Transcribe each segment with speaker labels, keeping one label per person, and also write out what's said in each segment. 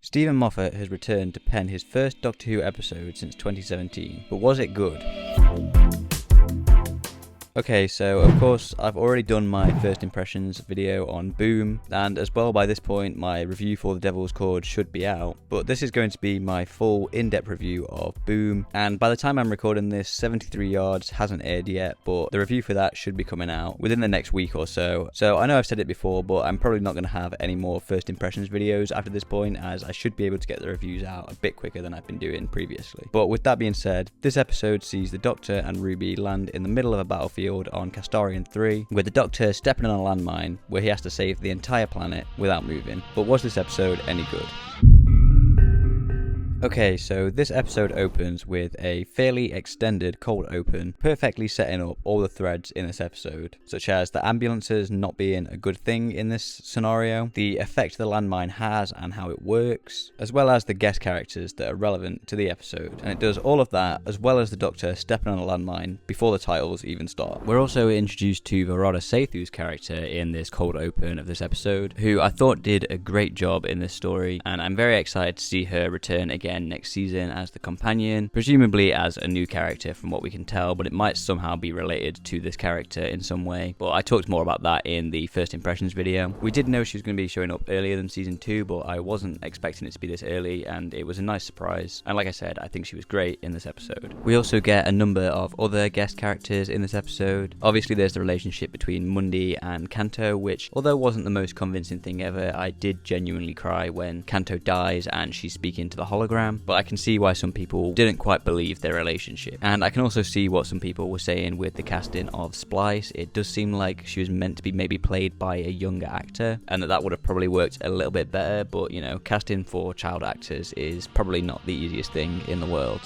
Speaker 1: Stephen Moffat has returned to pen his first Doctor Who episode since 2017, but was it good? Okay, so of course I've already done my first impressions video on Boom, and as well by this point my review for The Devil's Chord should be out, but this is going to be my full in-depth review of Boom, and by the time I'm recording this, 73 Yards hasn't aired yet, but the review for that should be coming out within the next week or so. So I know I've said it before, but I'm probably not going to have any more first impressions videos after this point, as I should be able to get the reviews out a bit quicker than I've been doing previously. But with that being said, this episode sees the Doctor and Ruby land in the middle of a battlefield on Castarian 3, with the Doctor stepping on a landmine where he has to save the entire planet without moving. But was this episode any good? Okay, so this episode opens with a fairly extended cold open, perfectly setting up all the threads in this episode, such as the ambulances not being a good thing in this scenario, the effect the landmine has and how it works, as well as the guest characters that are relevant to the episode. And it does all of that, as well as the Doctor stepping on a landmine before the titles even start. We're also introduced to Varada Sethu's character in this cold open of this episode, who I thought did a great job in this story, and I'm very excited to see her return again next season as the companion, presumably as a new character from what we can tell, but it might somehow be related to this character in some way. But I talked more about that in the first impressions video. We did know she was going to be showing up earlier than season 2, but I wasn't expecting it to be this early, and it was a nice surprise. And like I said, I think she was great in this episode. We also get a number of other guest characters in this episode. Obviously there's the relationship between Mundi and Kanto, which although wasn't the most convincing thing ever, I did genuinely cry when Kanto dies and she's speaking to the hologram. But I can see why some people didn't quite believe their relationship. And I can also see what some people were saying with the casting of Splice. It does seem like she was meant to be maybe played by a younger actor, and that would have probably worked a little bit better, but you know, casting for child actors is probably not the easiest thing in the world.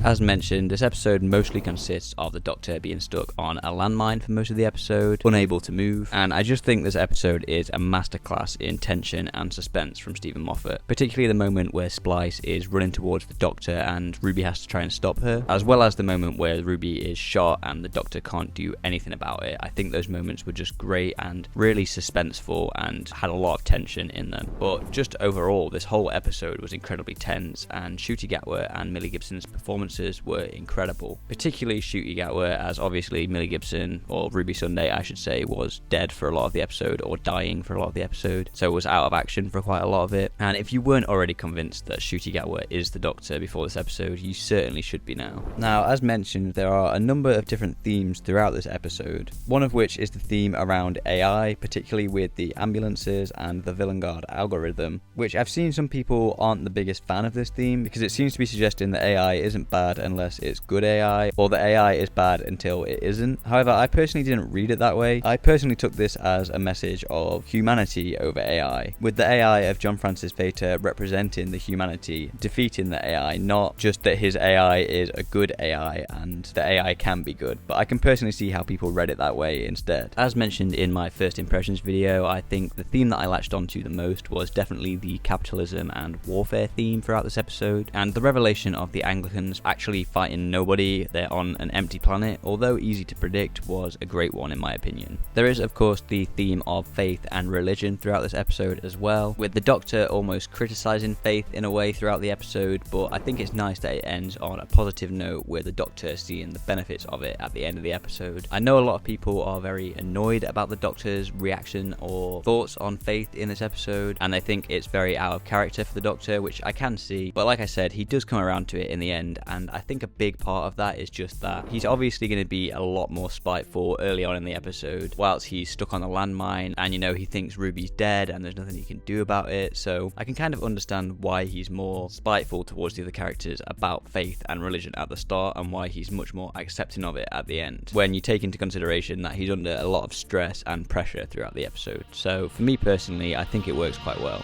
Speaker 1: As mentioned, this episode mostly consists of the Doctor being stuck on a landmine for most of the episode, unable to move, and I just think this episode is a masterclass in tension and suspense from Stephen Moffat, particularly the moment where Splice is running towards the Doctor and Ruby has to try and stop her, as well as the moment where Ruby is shot and the Doctor can't do anything about it. I think those moments were just great and really suspenseful and had a lot of tension in them. But just overall, this whole episode was incredibly tense, and Ncuti Gatwa and Millie Gibson's performance were incredible, particularly Ncuti Gatwa, as obviously Millie Gibson, or Ruby Sunday I should say, was dead for a lot of the episode, or dying for a lot of the episode, so was out of action for quite a lot of it. And if you weren't already convinced that Ncuti Gatwa is the Doctor before this episode, you certainly should be now. Now, as mentioned, there are a number of different themes throughout this episode, one of which is the theme around AI, particularly with the ambulances and the Villain Guard algorithm, which I've seen some people aren't the biggest fan of this theme, because it seems to be suggesting that AI isn't bad unless it's good AI, or that AI is bad until it isn't. However, I personally didn't read it that way. I personally took this as a message of humanity over AI, with the AI of John Francis Veta representing the humanity defeating the AI, not just that his AI is a good AI and the AI can be good, but I can personally see how people read it that way instead. As mentioned in my first impressions video, I think the theme that I latched onto the most was definitely the capitalism and warfare theme throughout this episode, and the revelation of the Anglicans actually fighting nobody, they're on an empty planet, although easy to predict, was a great one in my opinion. There is of course the theme of faith and religion throughout this episode as well, with the Doctor almost criticising faith in a way throughout the episode, but I think it's nice that it ends on a positive note with the Doctor seeing the benefits of it at the end of the episode. I know a lot of people are very annoyed about the Doctor's reaction or thoughts on faith in this episode, and they think it's very out of character for the Doctor, which I can see, but like I said, he does come around to it in the end, and I think a big part of that is just that he's obviously going to be a lot more spiteful early on in the episode, whilst he's stuck on a landmine, and you know, he thinks Ruby's dead and there's nothing he can do about it, so I can kind of understand why he's more spiteful towards the other characters about faith and religion at the start, and why he's much more accepting of it at the end, when you take into consideration that he's under a lot of stress and pressure throughout the episode. So for me personally, I think it works quite well.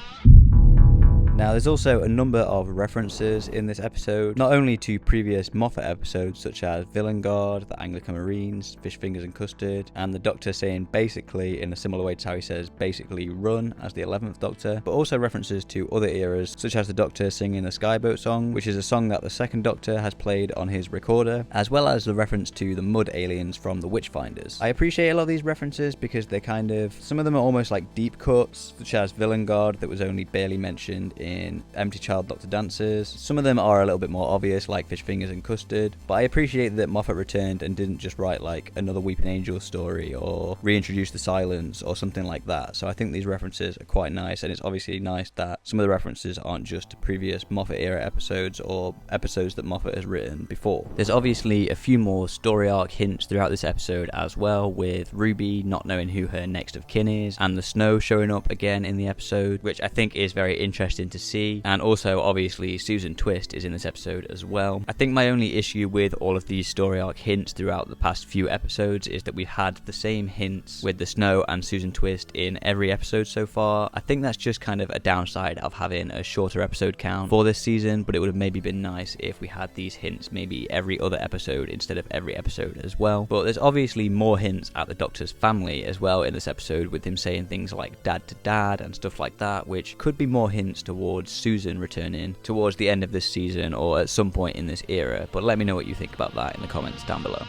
Speaker 1: Now, there's also a number of references in this episode, not only to previous Moffat episodes such as Villain Guard, the Anglican Marines, Fish Fingers and Custard, and the Doctor saying basically in a similar way to how he says basically run as the 11th Doctor, but also references to other eras such as the Doctor singing the Skyboat song, which is a song that the second Doctor has played on his recorder, as well as the reference to the mud aliens from the Witchfinders. I appreciate a lot of these references because they're kind of, some of them are almost like deep cuts, such as Villain Guard that was only barely mentioned in Empty Child Doctor Dancers. Some of them are a little bit more obvious, like Fish Fingers and Custard, but I appreciate that Moffat returned and didn't just write like another Weeping Angel story or reintroduce the Silence or something like that. So I think these references are quite nice, and it's obviously nice that some of the references aren't just to previous Moffat era episodes or episodes that Moffat has written before. There's obviously a few more story arc hints throughout this episode as well, with Ruby not knowing who her next of kin is, and the snow showing up again in the episode, which I think is very interesting to see. And also obviously Susan Twist is in this episode as well. I think my only issue with all of these story arc hints throughout the past few episodes is that we've had the same hints with the snow and Susan Twist in every episode so far. I think that's just kind of a downside of having a shorter episode count for this season, but it would have maybe been nice if we had these hints maybe every other episode instead of every episode as well. But there's obviously more hints at the Doctor's family as well in this episode, with him saying things like dad to dad and stuff like that, which could be more hints towards Susan returning towards the end of this season or at some point in this era. But let me know what you think about that in the comments down below.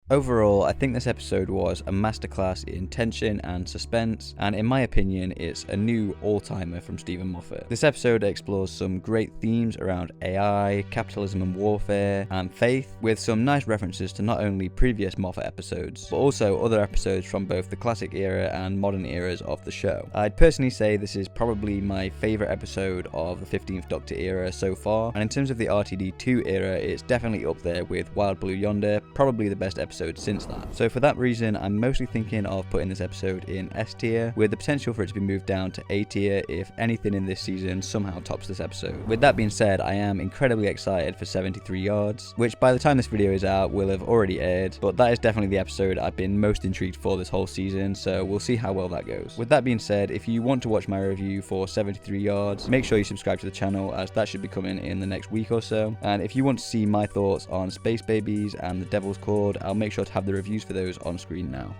Speaker 1: Overall, I think this episode was a masterclass in tension and suspense, and in my opinion, it's a new all-timer from Stephen Moffat. This episode explores some great themes around AI, capitalism and warfare, and faith, with some nice references to not only previous Moffat episodes, but also other episodes from both the classic era and modern eras of the show. I'd personally say this is probably my favourite episode of the 15th Doctor era so far, and in terms of the RTD2 era, it's definitely up there with Wild Blue Yonder, probably the best episode since that. So for that reason, I'm mostly thinking of putting this episode in S tier, with the potential for it to be moved down to A tier if anything in this season somehow tops this episode. With that being said, I am incredibly excited for 73 Yards, which by the time this video is out will have already aired, but that is definitely the episode I've been most intrigued for this whole season, so we'll see how well that goes. With that being said, if you want to watch my review for 73 Yards, make sure you subscribe to the channel, as that should be coming in the next week or so. And if you want to see my thoughts on Space Babies and the Devil's Cord, I'll make sure to have the reviews for those on screen now.